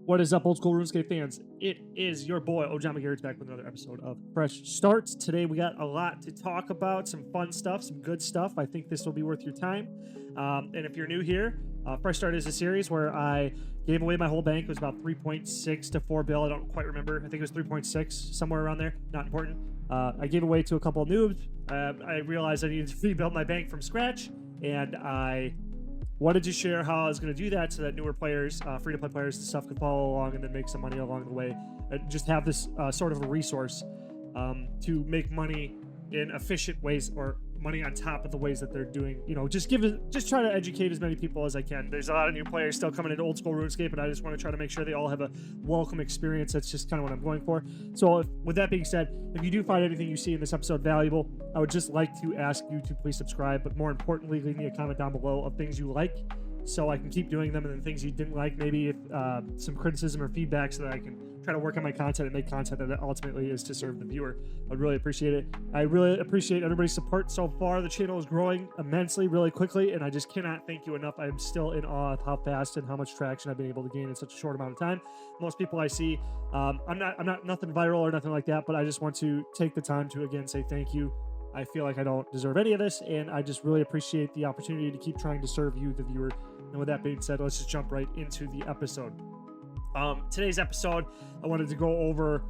What is up, Old School RuneScape fans? It is your boy, Ojama McGarrett's back with another episode of Fresh Starts. Today, we got a lot to talk about, some fun stuff, some good stuff. I think this will be worth your time. And if you're new here, Fresh Start is a series where I gave away my whole bank. It was about 3.6 to 4 bill. I don't quite remember. I think it was 3.6, somewhere around there. Not important. I gave away to a couple of noobs. I realized I needed to rebuild my bank from scratch, and I wanted to share how I was going to do that so that newer players, free-to-play players and stuff, could follow along and then make some money along the way. And just have this sort of a resource to make money in efficient ways, or money on top of the ways that they're doing. You know, just try to educate as many people as I can. There's a lot of new players still coming into Old School RuneScape, and I just want to try to make sure they all have a welcome experience. That's just kind of what I'm going for. So with that being said, if you do find anything you see in this episode valuable, I would just like to ask you to please subscribe, but more importantly, leave me a comment down below of things you like so I can keep doing them, and then things you didn't like, maybe if, some criticism or feedback, so that I can try to work on my content and make content that ultimately is to serve the viewer. I'd really appreciate it. I really appreciate everybody's support so far. The channel is growing immensely, really quickly, and I just cannot thank you enough. I'm still in awe of how fast and how much traction I've been able to gain in such a short amount of time. Most people I see, I'm not nothing viral or nothing like that, but I just want to take the time to again say thank you. I feel like I don't deserve any of this, and I just really appreciate the opportunity to keep trying to serve you, the viewer. And with that being said, let's just jump right into the episode. Today's episode, I wanted to go over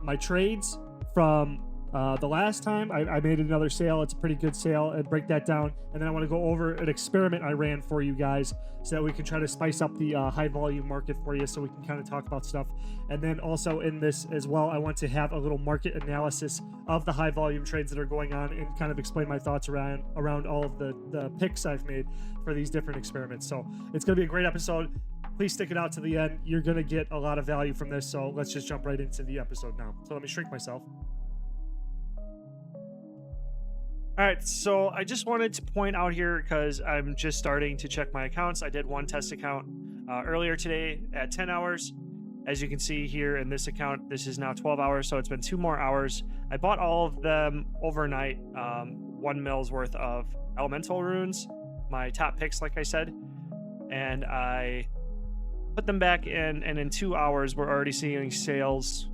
my trades from the last time. I made another sale. It's a pretty good sale, and break that down. And then I want to go over an experiment I ran for you guys so that we can try to spice up the high volume market for you, so we can kind of talk about stuff. And then also in this as well, I want to have a little market analysis of the high volume trades that are going on, and kind of explain my thoughts around all of the picks I've made for these different experiments. So it's going to be a great episode. Please stick it out to the end. You're going to get a lot of value from this. So let's just jump right into the episode now. So let me shrink myself. All right, so I just wanted to point out here, because I'm just starting to check my accounts. I did one test account earlier today at 10 hours. As you can see here in this account, this is now 12 hours, so it's been 2 more hours. I bought all of them overnight, 1 mil's worth of elemental runes, my top picks, like I said, and I put them back in, and in 2 hours, we're already seeing sales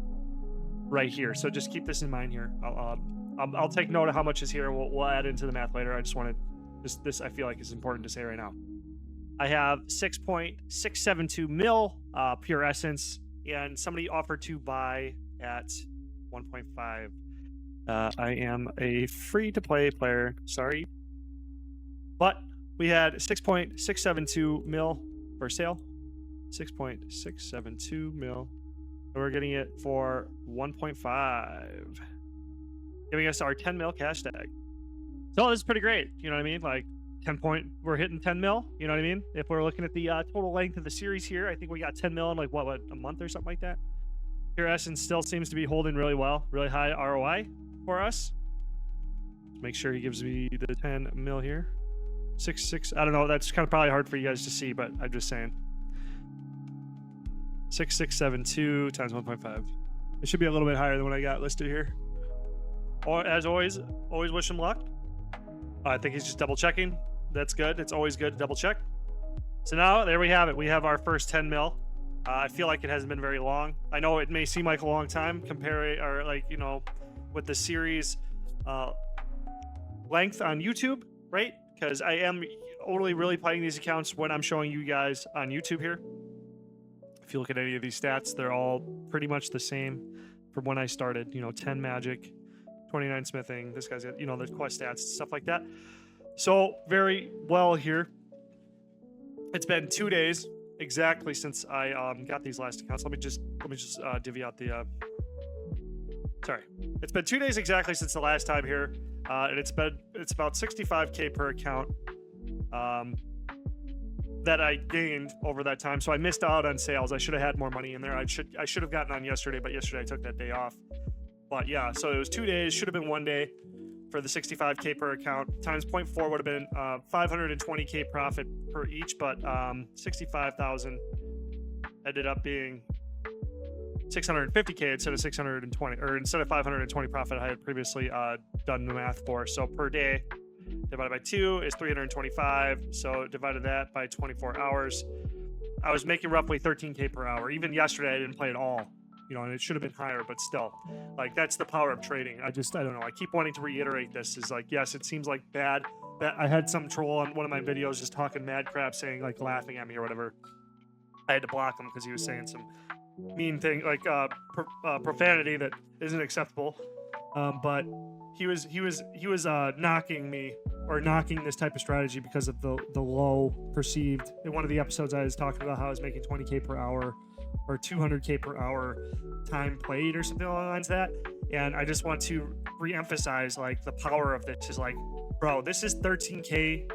right here. So just keep this in mind here. I'll take note of how much is here. We'll add into the math later. I just wanted this I feel like is important to say right now. I have 6.672 mil pure essence, and somebody offered to buy at 1.5. I am a free-to-play player, sorry, but we had 6.672 mil for sale. 6.672 mil, and we're getting it for 1.5, giving us our 10 mil cash tag. So this is pretty great, you know what I mean? Like we're hitting 10 mil, you know what I mean? If we're looking at the total length of the series here, I think we got 10 mil in like what a month or something like that. Pure essence still seems to be holding really well, really high ROI for us. Make sure he gives me the 10 mil here. 6. I don't know, that's kind of probably hard for you guys to see, but I'm just saying. 6672 times 1.5. It should be a little bit higher than what I got listed here. Or as always wish him luck. I think he's just double checking. That's good. It's always good to double check. So now there we have it. We have our first 10 mil. I feel like it hasn't been very long. I know it may seem like a long time or like, you know, with the series length on YouTube, right? Because I am only really playing these accounts when I'm showing you guys on YouTube here. If you look at any of these stats, they're all pretty much the same from when I started. You know, 10 magic, 29 smithing. This guy's got, you know, the quest stats, stuff like that. So very well here. It's been 2 days exactly since I got these last accounts. Let me just divvy out the. Sorry, it's been 2 days exactly since the last time here, and it's about 65K per account. That I gained over that time, so I missed out on sales. I should have had more money in there. I should have gotten on yesterday, but yesterday I took that day off. But yeah, so it was 2 days, should have been 1 day for the 65K per account. Times 0.4 would have been 520K profit per each, but 65,000 ended up being 650K instead of 620, or instead of 520 profit I had previously done the math for. So per day divided by 2 is 325. So divided that by 24 hours. I was making roughly 13K per hour. Even yesterday, I didn't play at all, you know, and it should have been higher, but still, like, that's the power of trading. I don't know. I keep wanting to reiterate this is like, yes, it seems like bad. I had some troll on one of my videos just talking mad crap, saying like laughing at me or whatever. I had to block him because he was saying some mean thing, like profanity that isn't acceptable. But he was knocking me or knocking this type of strategy because of the low perceived. In one of the episodes, I was talking about how I was making 20K per hour or 200K per hour time played or something along the lines of that. And I just want to re-emphasize like the power of this is like, bro, this is 13K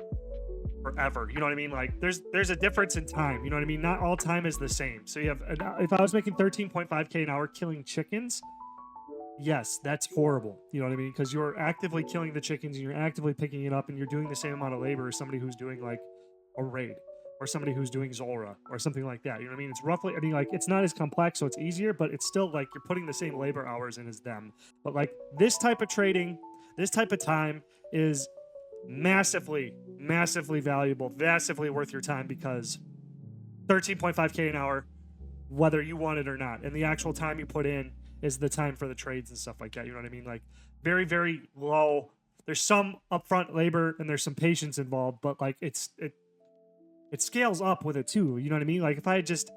forever. You know what I mean? Like there's a difference in time. You know what I mean? Not all time is the same. So you have, if I was making 13.5K an hour killing chickens, yes, that's horrible. You know what I mean? Because you're actively killing the chickens and you're actively picking it up and you're doing the same amount of labor as somebody who's doing like a raid or somebody who's doing Zora or something like that. You know what I mean? It's roughly, I mean, like it's not as complex, so it's easier, but it's still like you're putting the same labor hours in as them. But like this type of trading, this type of time is massively valuable, massively worth your time, because 13.5K an hour, whether you want it or not, and the actual time you put in is the time for the trades and stuff like that. You know what I mean? Like very low. There's some upfront labor and there's some patience involved, but like it scales up with it too. You know what I mean? Like if I had just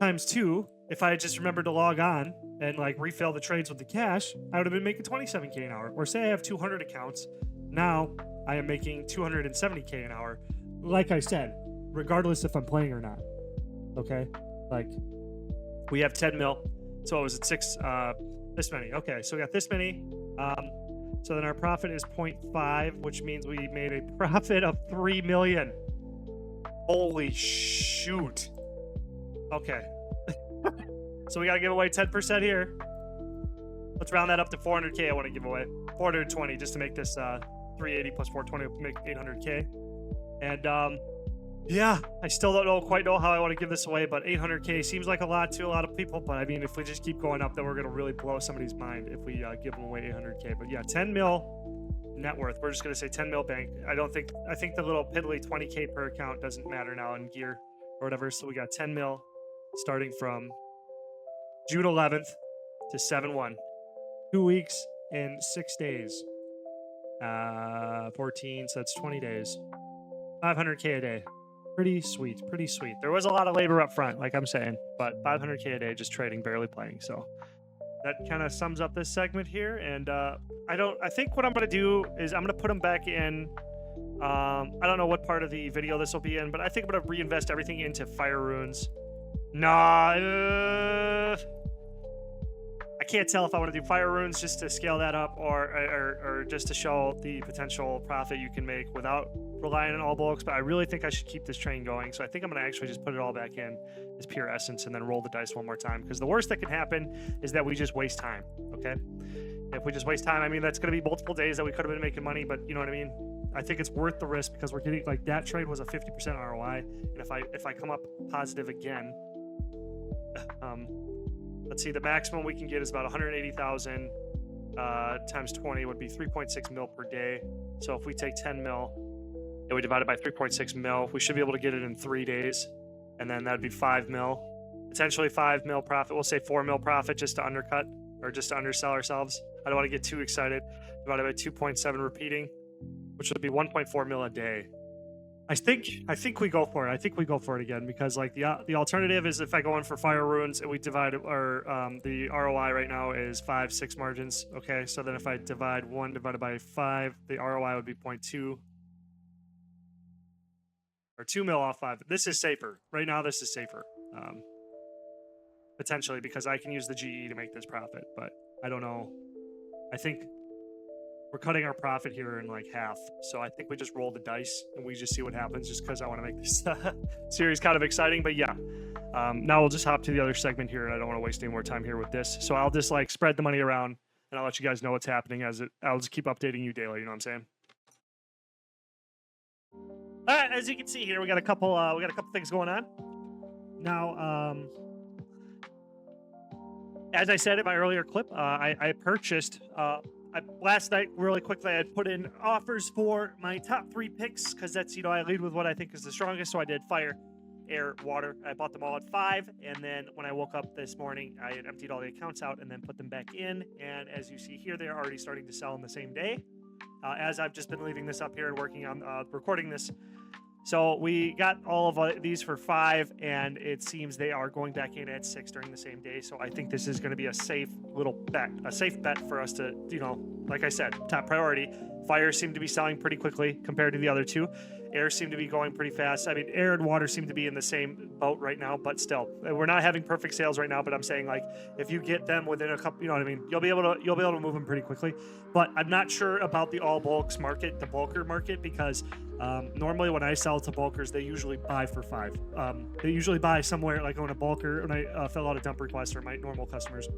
times 2, if I had just remembered to log on and like refill the trades with the cash, I would have been making 27K an hour. Or say I have 200 accounts. Now I am making 270K an hour. Like I said, regardless if I'm playing or not. Okay? Like we have 10 mil. So it was at 6, this many. Okay, so we got this many. So then our profit is 0.5, which means we made a profit of 3 million. Holy shoot. Okay. So we got to give away 10% here. Let's round that up to 400K. I want to give away 420 just to make this 380 plus 420 make 800K. And yeah, I still don't quite know how I want to give this away, but 800K seems like a lot to a lot of people. But I mean, if we just keep going up, then we're going to really blow somebody's mind if we give them away 800K. But yeah, 10 mil net worth. We're just going to say 10 mil bank. I think the little piddly 20K per account doesn't matter now in gear or whatever. So we got 10 mil starting from June 11th to 7/1. 2 weeks and 6 days. 14, so that's 20 days. 500K a day. Pretty sweet. There was a lot of labor up front, like I'm saying, but 500K a day just trading, barely playing. So that kind of sums up this segment here. And I think what I'm going to do is I'm going to put them back in. I don't know what part of the video this will be in, but I think I'm going to reinvest everything into fire runes. Nah, I can't tell if I want to do fire runes just to scale that up or just to show the potential profit you can make without relying on all bulks, but I really think I should keep this train going. So I think I'm going to actually just put it all back in as pure essence and then roll the dice one more time, because the worst that can happen is that we just waste time. Okay, if we just waste time, I mean, that's going to be multiple days that we could have been making money, but you know what I mean? I think it's worth the risk because we're getting, like, that trade was a 50% ROI, and if I come up positive again, let's see, the maximum we can get is about 180,000 times 20 would be 3.6 mil per day. So if we take 10 mil and we divide it by 3.6 mil, we should be able to get it in 3 days. And then that'd be 5 mil, potentially 5 mil profit. We'll say 4 mil profit just to undercut or just to undersell ourselves. I don't want to get too excited. Divided by 2.7 repeating, which would be 1.4 mil a day. I think we go for it. I think we go for it again, because like the alternative is if I go in for fire runes and we divide, or the ROI right now is 5-6 margins. Okay, so then if I divide 1 divided by 5, the ROI would be 0.2 or 2 mil off 5. This is safer right now. This is safer potentially, because I can use the GE to make this profit, but I don't know. I think we're cutting our profit here in like half. So I think we just roll the dice and we just see what happens, just because I want to make this series kind of exciting. But yeah, now we'll just hop to the other segment here, and I don't want to waste any more time here with this. So I'll just like spread the money around and I'll let you guys know what's happening I'll just keep updating you daily. You know what I'm saying? All right, as you can see here, we got a couple things going on. Now, as I said in my earlier clip, I purchased, last night, really quickly, I had put in offers for my top 3 picks, because that's, I lead with what I think is the strongest. So I did fire air, water. I bought them all at 5, and then when I woke up this morning, I had emptied all the accounts out and then put them back in. And as you see here, they're already starting to sell in the same day. As I've just been leaving this up here and working on recording this. So we got all of these for 5, and it seems they are going back in at 6 during the same day. So I think this is going to be a safe little bet, for us to, like I said, top priority. Fire seem to be selling pretty quickly compared to the other two. Air seem to be going pretty fast. I mean, air and water seem to be in the same boat right now, but still, we're not having perfect sales right now. But I'm saying, like, if you get them within a couple, you know what I mean, you'll be able to move them pretty quickly. But I'm not sure about the all bulks market, the bulker market, because normally when I sell to bulkers, they usually buy for 5. They usually buy somewhere, like on a bulker, when I fill out a dump request for my normal customers.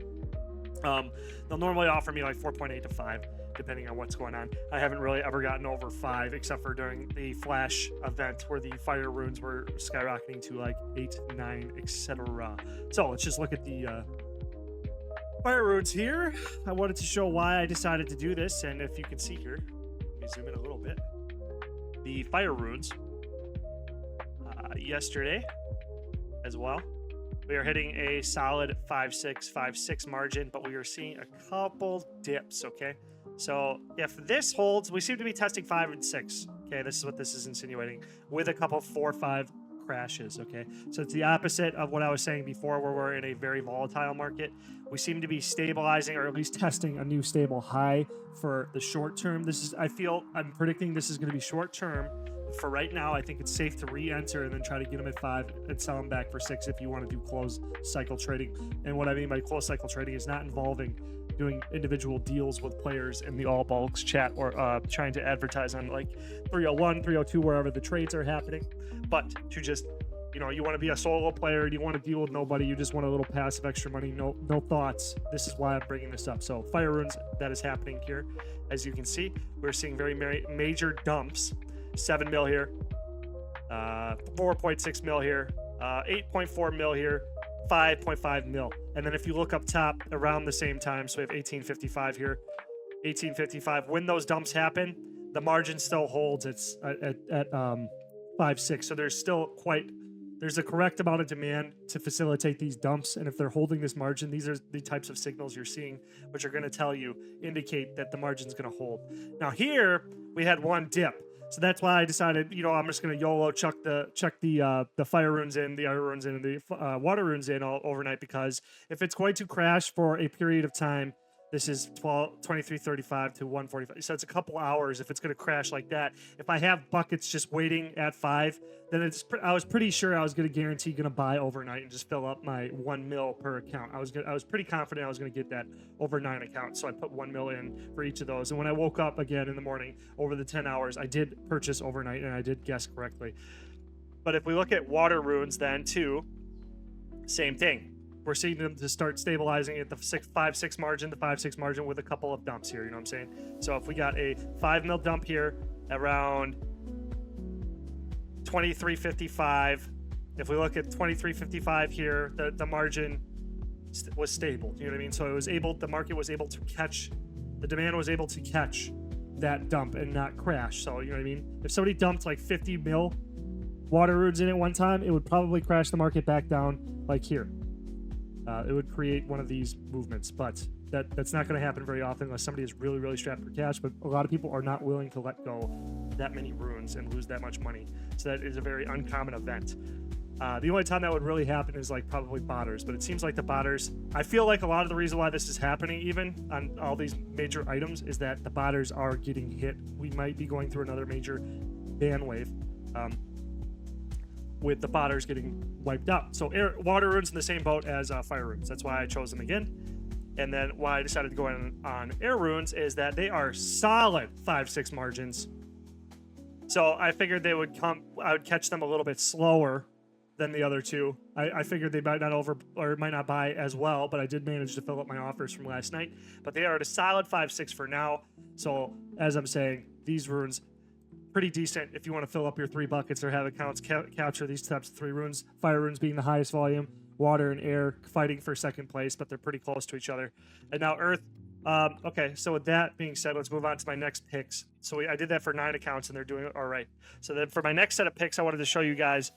They'll normally offer me like 4.8 to 5, depending on what's going on. I haven't really ever gotten over 5, except for during the flash event where the fire runes were skyrocketing to like 8, 9, etc. So let's just look at the fire runes here. I wanted to show why I decided to do this, and if you can see here, let me zoom in a little bit. The fire runes yesterday as well. We are hitting a solid 5.6, 5.6 margin, but we are seeing a couple dips, okay? So if this holds, we seem to be testing 5 and 6, okay? This is what this is insinuating, with a couple 4, 5 crashes, okay? So it's the opposite of what I was saying before, where we're in a very volatile market. We seem to be stabilizing, or at least testing a new stable high for the short term. I'm predicting this is going to be short term. For right now, I think it's safe to re-enter and then try to get them at 5 and sell them back for 6 if you want to do closed cycle trading. And what I mean by closed cycle trading is not involving doing individual deals with players in the all bulks chat, or trying to advertise on like 301, 302, wherever the trades are happening, but to just, you want to be a solo player, you want to deal with nobody, you just want a little passive extra money, no thoughts. This is why I'm bringing this up. So fire runes, that is happening here. As you can see, we're seeing very major dumps. 7 mil here, 4.6 mil here, 8.4 mil here, 5.5 mil. And then if you look up top around the same time, so we have 1855 here, 1855. When those dumps happen, the margin still holds. It's at 5.6. So there's a correct amount of demand to facilitate these dumps. And if they're holding this margin, these are the types of signals you're seeing, which are going to indicate that the margin's going to hold. Now here we had one dip. So that's why I decided, I'm just going to YOLO chuck the fire runes in, the air runes in, and the water runes in all overnight, because if it's going to crash for a period of time, this is 23:35 to 1:45. So it's a couple hours. If it's going to crash like that, if I have buckets just waiting at 5, then I was pretty sure I was going to buy overnight and just fill up my 1 mil per account. I was pretty confident I was going to get that over 9 accounts. So I put 1 mil in for each of those. And when I woke up again in the morning over the 10 hours, I did purchase overnight and I did guess correctly. But if we look at water runes then too, same thing. We're seeing them to start stabilizing at the 5.6 margin, the 5.6 margin with a couple of dumps here, you know what I'm saying? So if we got a 5 mil dump here around 23.55, if we look at 23.55 here, the margin was stable, you know what I mean? So the market was able to catch, the demand was able to catch that dump and not crash. So, you know what I mean? If somebody dumped like 50 mil water runes in at one time, it would probably crash the market back down like here. It would create one of these movements, but that's not going to happen very often unless somebody is really, really strapped for cash. But a lot of people are not willing to let go that many runes and lose that much money. So that is a very uncommon event. The only time that would really happen is like probably botters, but it seems like the botters, I feel like a lot of the reason why this is happening even on all these major items is that the botters are getting hit. We might be going through another major ban wave. With the botters getting wiped out. So water runes in the same boat as fire runes. That's why I chose them again. And then why I decided to go on air runes is that they are solid 5.6 margins. So I figured I would catch them a little bit slower than the other two. I figured they might not buy as well, but I did manage to fill up my offers from last night. But they are at a solid 5.6 for now. So as I'm saying, these runes, pretty decent if you want to fill up your 3 buckets or have accounts capture these types of 3 runes. Fire runes being the highest volume, water and air fighting for second place, but they're pretty close to each other. And now earth. Okay, so with that being said, let's move on to my next picks. So I did that for 9 accounts and they're doing all right. So then for my next set of picks, I wanted to show you guys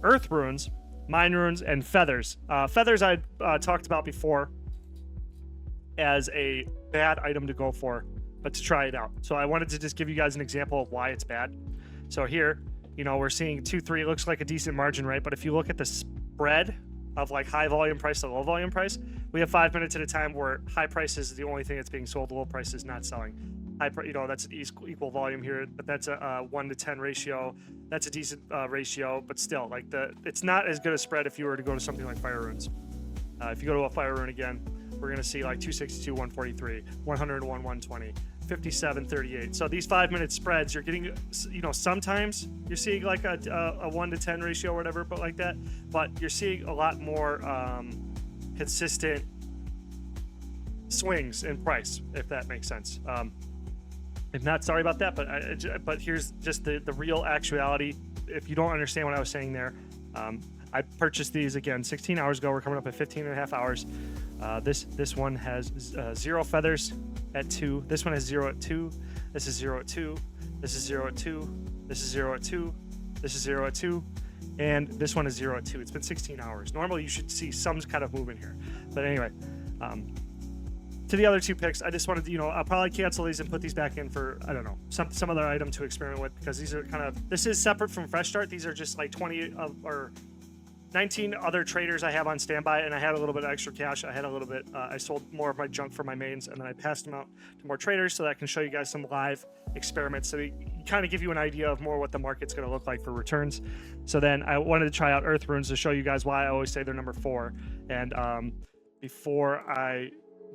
Earth runes, mine runes, and feathers. Feathers I talked about before as a bad item to go for, but to try it out. So I wanted to just give you guys an example of why it's bad. So here, you know, we're seeing 2-3 looks like a decent margin, right? But if you look at the spread of like high volume price to low volume price, we have 5 minutes at a time where high price is the only thing that's being sold, low price is not selling. You know, that's an equal volume here, but that's a 1-to-10 ratio. That's a decent ratio, but still, like it's not as good a spread if you were to go to something like fire runes. If you go to a fire rune again, we're gonna see like 262, 143, 101, 120, 57, 38. So these 5 minute spreads, you're getting, you know, sometimes you're seeing like a 1-to-10 ratio or whatever, but like that. But you're seeing a lot more consistent swings in price, if that makes sense. If not, sorry about that, but here's just the real actuality. If you don't understand what I was saying there, I purchased these again 16 hours ago. We're coming up at 15 and a half hours. This one has 0 feathers at 2. This one has 0 at 2. This is 0 at 2. This is 0 at 2. This is 0 at 2. This is 0 at 2. And this one is 0 at 2. It's been 16 hours. Normally you should see some kind of movement here. But anyway, to the other 2 picks, I just wanted to, you know, I'll probably cancel these and put these back in for, I don't know, some other item to experiment with, because these are kind of, this is separate from Fresh Start. These are just like 20 or 19 other traders I have on standby, and I had a little bit of extra cash. I had a little bit, I sold more of my junk for my mains, and then I passed them out to more traders so that I can show you guys some live experiments, so kind of give you an idea of more what the market's going to look like for returns. So then I wanted to try out Earth Runes to show you guys why I always say they're number 4. And before I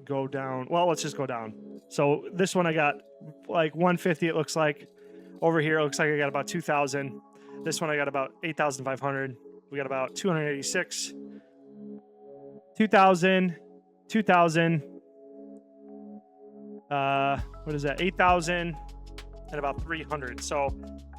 go down, well, let's just go down. So this one I got like 150, it looks like. Over here it looks like I got about 2,000. This one I got about 8,500. We got about 286, 2,000, 2,000, what is that, 8,000, and about 300. So,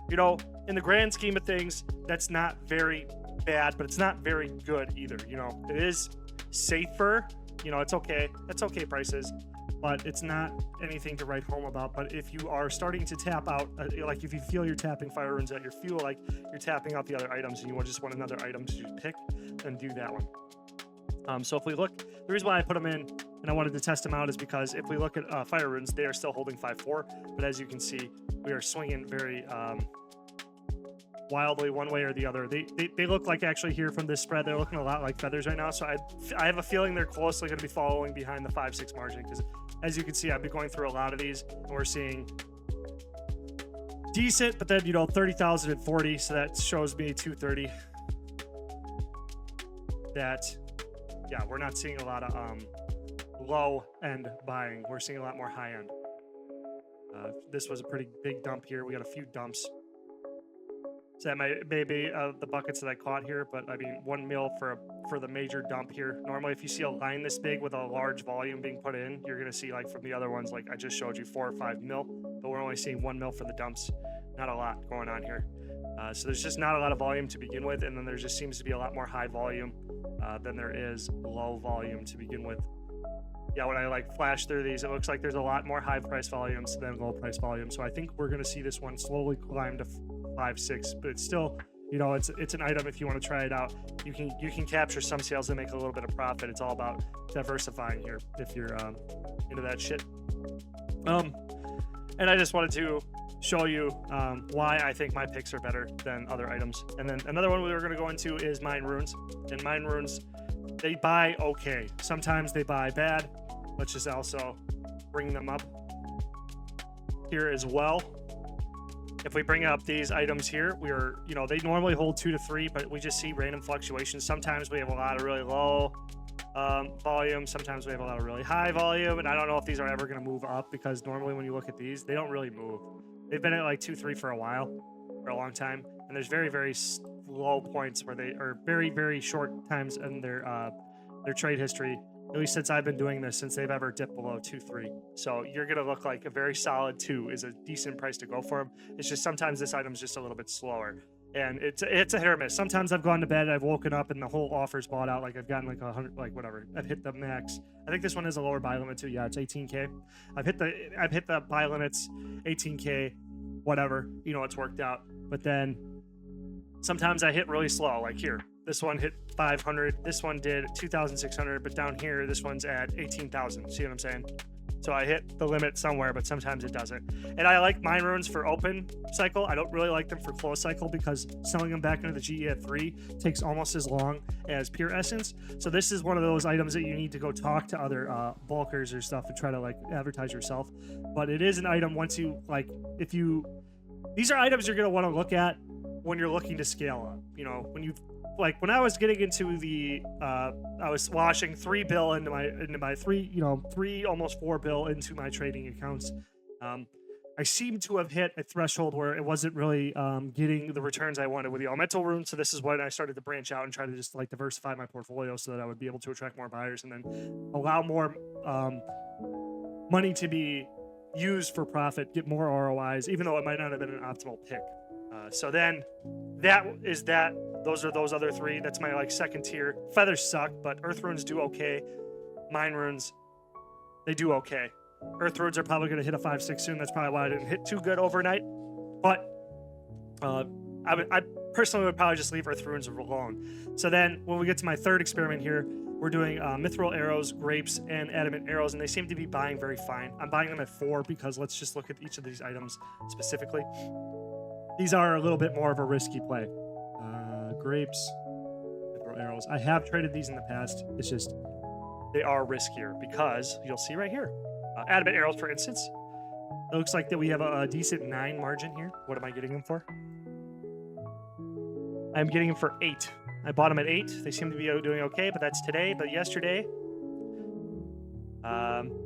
you know, in the grand scheme of things, that's not very bad, but it's not very good either. You know, it is safer. You know, it's okay. It's okay prices, but it's not anything to write home about. But if you are starting to tap out, like if you feel you're tapping fire runes out, you feel like you're tapping out the other items and you just want another item to pick, then do that one. So if we look, the reason why I put them in and I wanted to test them out is because if we look at fire runes, they are still holding 5-4, but as you can see, we are swinging very wildly one way or the other. They look like, actually here from this spread, they're looking a lot like feathers right now. So I have a feeling they're closely going to be following behind the 5-6 margin, because as you can see, I've been going through a lot of these and we're seeing decent, but then, you know, 30,000 and 40. So that shows me 230 that, yeah, we're not seeing a lot of low end buying. We're seeing a lot more high end. This was a pretty big dump here. We got a few dumps. So that may be the buckets that I caught here, but I mean, 1 mil for the major dump here. Normally, if you see a line this big with a large volume being put in, you're going to see, like from the other ones, like I just showed you, 4 or 5 mil, but we're only seeing 1 mil for the dumps. Not a lot going on here. So there's just not a lot of volume to begin with, and then there just seems to be a lot more high volume than there is low volume to begin with. Yeah, when I like flash through these, it looks like there's a lot more high price volumes than low price volume. So I think we're going to see this one slowly climb to 5-6, but it's still, you know, it's an item. If you want to try it out, you can capture some sales and make a little bit of profit. It's all about diversifying here if you're into that shit. And I just wanted to show you why I think my picks are better than other items. And then another one we were going to go into is mine runes. And mine runes, they buy okay. Sometimes they buy bad. Let's just also bring them up here as well. If we bring up these items here, we are, you know, they normally hold 2 to 3, but we just see random fluctuations. Sometimes we have a lot of really low volume. Sometimes we have a lot of really high volume. And I don't know if these are ever going to move up, because normally when you look at these, they don't really move. They've been at like 2, 3 for a while, for a long time. And there's very, very low points where they are very, very short times in their trade history. At least since I've been doing this, since they've ever dipped below 2, 3. So you're going to look like a very solid 2 is a decent price to go for them. It's just sometimes this item's just a little bit slower. And it's a hit or miss. Sometimes I've gone to bed, I've woken up, and the whole offer's bought out. Like I've gotten like 100, like whatever. I've hit the max. I think this one has a lower buy limit too. Yeah, it's 18K. I've hit the buy limits, 18K, whatever. You know, it's worked out. But then Sometimes I hit really slow, like here. This one hit 500. This one did 2,600, but down here, this one's at 18,000. See what I'm saying? So I hit the limit somewhere, but sometimes it doesn't. And I like mine runes for open cycle. I don't really like them for closed cycle because selling them back into the GE at 3 takes almost as long as pure essence. So this is one of those items that you need to go talk to other bulkers or stuff and try to like advertise yourself. But it is an item once you like, these are items you're going to want to look at when you're looking to scale up. You know, when I was getting into the, I was washing 3 bill into my 3, almost 4 bill into my trading accounts. I seem to have hit a threshold where it wasn't really getting the returns I wanted with the elemental runes. So this is when I started to branch out and try to just like diversify my portfolio so that I would be able to attract more buyers and then allow more money to be used for profit, get more ROIs, even though it might not have been an optimal pick. So then those are those other 3. That's my like second tier. Feathers suck, but earth runes do okay. Mine runes, they do okay. Earth runes are probably going to hit a 5-6 soon. That's probably why I didn't hit too good overnight. But I personally would probably just leave earth runes alone. So then when we get to my third experiment here, we're doing mithril arrows, grapes, and adamant arrows, and they seem to be buying very fine. I'm buying them at 4 because let's just look at each of these items specifically. These are a little bit more of a risky play. Grapes, mithril arrows. I have traded these in the past. It's just they are riskier because you'll see right here. Adamant arrows, for instance. It looks like that we have a decent 9 margin here. What am I getting them for? I'm getting them for 8. I bought them at 8. They seem to be doing okay, but that's today. But yesterday,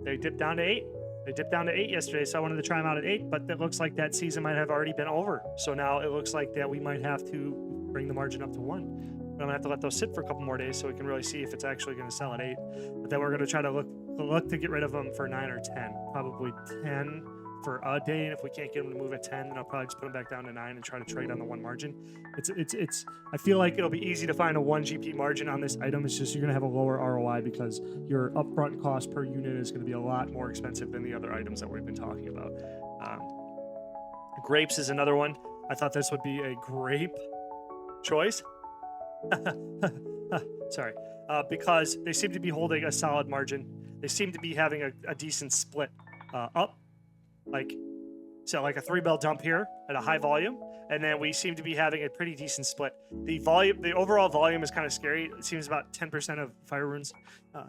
they dipped down to 8. They dipped down to 8 yesterday, so I wanted to try them out at 8, but it looks like that season might have already been over. So now it looks like that we might have to bring the margin up to 1. I'm going to have to let those sit for a couple more days so we can really see if it's actually going to sell at 8. But then we're going to try to look to get rid of them for 9 or 10. Probably 10 for a day, and if we can't get them to move at 10, then I'll probably just put them back down to 9 and try to trade on the 1 margin. I feel like it'll be easy to find a 1 GP margin on this item. It's just you're going to have a lower ROI because your upfront cost per unit is going to be a lot more expensive than the other items that we've been talking about. Grapes is another one. I thought this would be a grape choice. Sorry. Because they seem to be holding a solid margin. They seem to be having a decent split up. Like a 3 bell dump here at a high volume, and then we seem to be having a pretty decent split. The overall volume is kind of scary. It seems about 10% of fire runes,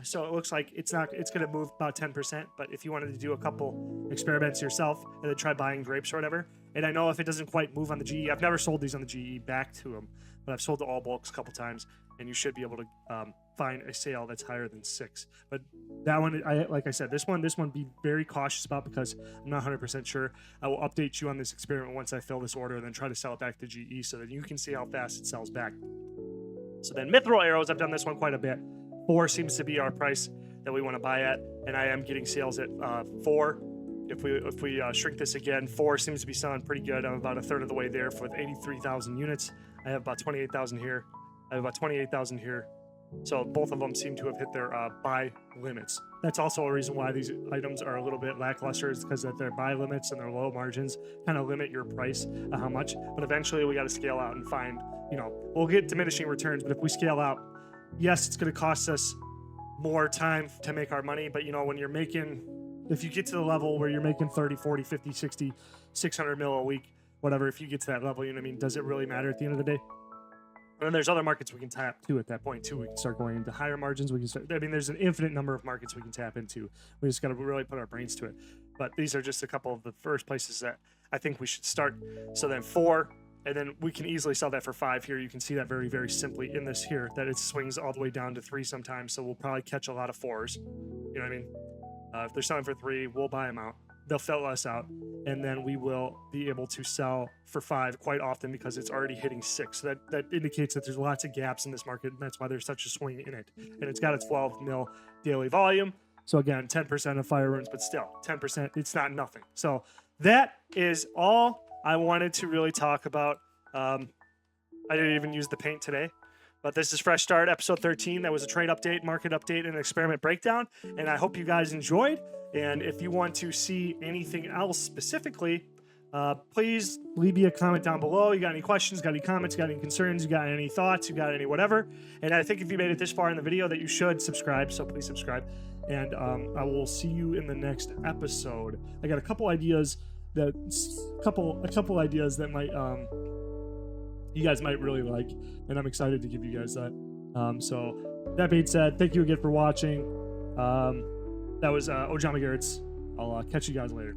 so it looks like it's going to move about 10%. But if you wanted to do a couple experiments yourself and then try buying grapes or whatever, and I know if it doesn't quite move on the GE, I've never sold these on the GE back to them, but I've sold to all bulks a couple times, and you should be able to find a sale that's higher than 6. But that one, like I said, this one be very cautious about because I'm not 100% sure. I will update you on this experiment once I fill this order and then try to sell it back to GE so that you can see how fast it sells back. So then mithril arrows, I've done this one quite a bit. 4 seems to be our price that we want to buy at, and I am getting sales at 4. If we shrink this again, 4 seems to be selling pretty good. I'm about a third of the way there with 83,000 units. I have about 28,000 here. I have about 28,000 here. So both of them seem to have hit their buy limits. That's also a reason why these items are a little bit lackluster, is because that their buy limits and their low margins kind of limit your price how much. But eventually we got to scale out and find, we'll get diminishing returns. But if we scale out, yes, it's going to cost us more time to make our money. But when you're making, if you get to the level where you're making 30, 40, 50, 60, 600 mil a week, whatever, if you get to that level, does it really matter at the end of the day? And then there's other markets we can tap to at that point too. We can start going into higher margins. There's an infinite number of markets we can tap into. We just got to really put our brains to it. But these are just a couple of the first places that I think we should start. So then 4, and then we can easily sell that for 5 here. You can see that very, very simply in this here, that it swings all the way down to 3 sometimes. So we'll probably catch a lot of 4s. You know what I mean? If they're selling for 3, we'll buy them out. They'll fill us out, and then we will be able to sell for 5 quite often because it's already hitting 6. So that indicates that there's lots of gaps in this market, and that's why there's such a swing in it. And it's got a 12 mil daily volume. So again, 10% of fire runes, but still 10%, it's not nothing. So that is all I wanted to really talk about. I didn't even use the paint today. But this is Fresh Start, episode 13. That was a trade update, market update, and an experiment breakdown. And I hope you guys enjoyed. And if you want to see anything else specifically, Please leave me a comment down below. You got any questions, got any comments, got any concerns, you got any thoughts, you got any whatever. And I think if you made it this far in the video that you should subscribe, so please subscribe. And I will see you in the next episode. I got a couple ideas that might you guys might really like, and I'm excited to give you guys that. So that being said, thank you again for watching. That was Ojama Garrett's. I'll catch you guys later.